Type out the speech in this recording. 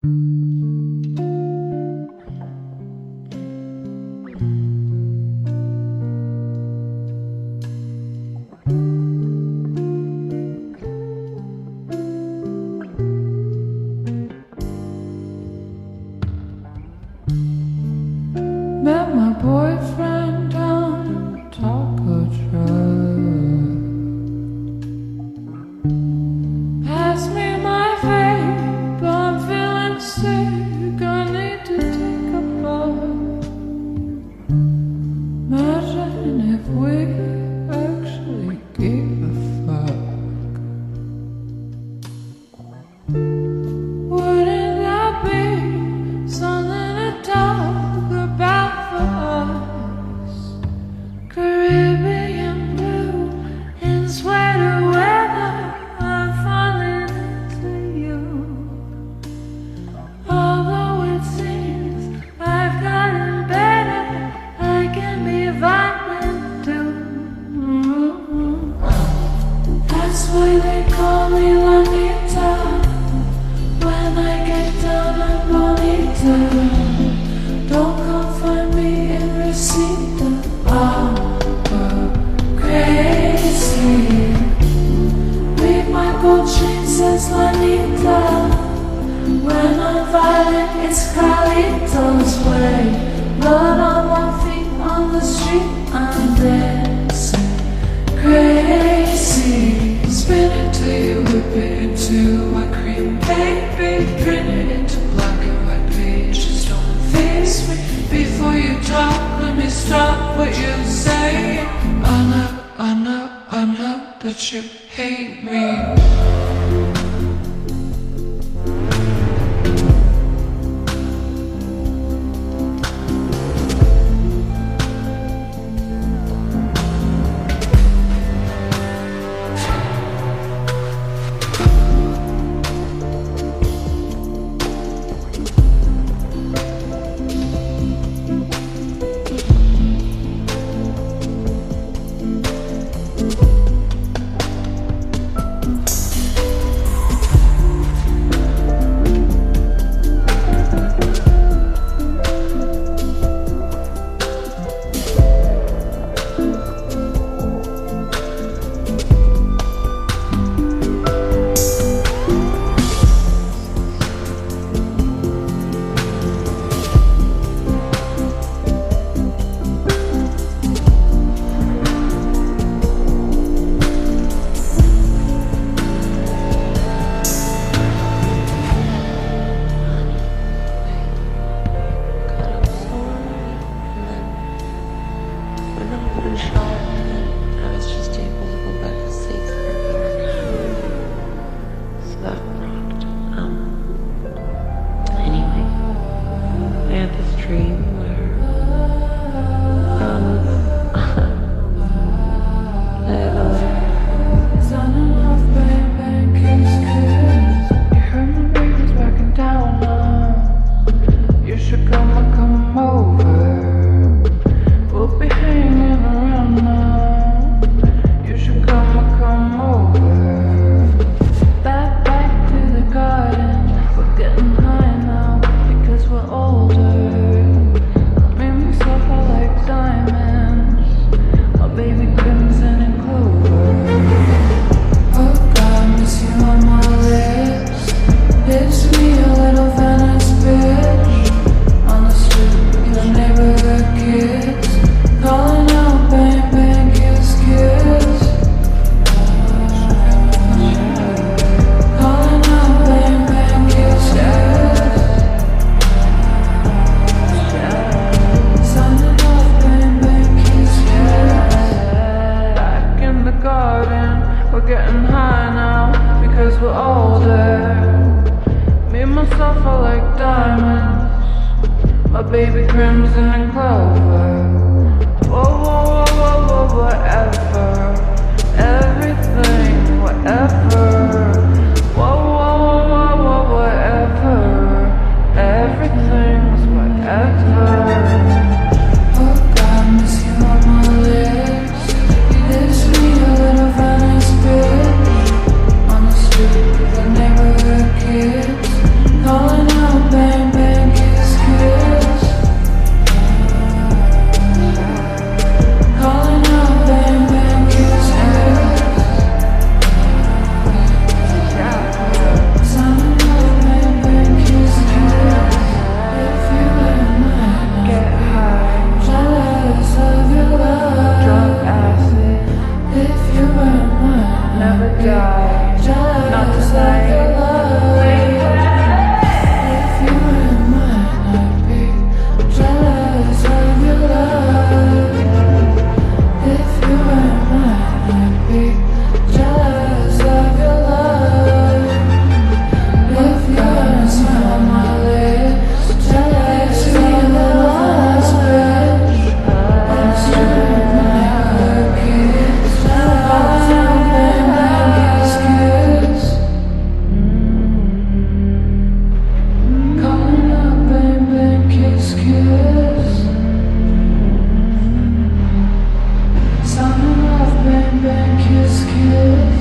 Met my boyfriend down Taco Truck. Pass me my vape, I'm feeling sick, I need to take a bite. Imagine if we actually gave a fuck. Wouldn't that be something to talk about for us? Caribbean blue in sweater weather, I'm falling into you. Although it seems I've gotten better, I can be violent too. That's why they call me Lanita. When I get down, I'm bonita. Don't come find me in Reseda. I'm crazy. Read my gold chain says Lanita. When I'm violent, it's Carlito's way. Blood on my feet on the street, I'm dancing crazy. Spin it till you whip it into my cream, baby. Print it into black and white pages. Don't face me before you talk. Let me stop what you're saying. I know that you hate me. baby crimson and clover. Whoa, whoa, whoa, whoa, whoa, whatever. Everything, whatever. Whoa, whoa, whoa, whoa, whatever. Everything's whatever. Oh God, miss you on my lips. Kiss me a little Venice bitch. On the street with the neighborhood kids calling out you.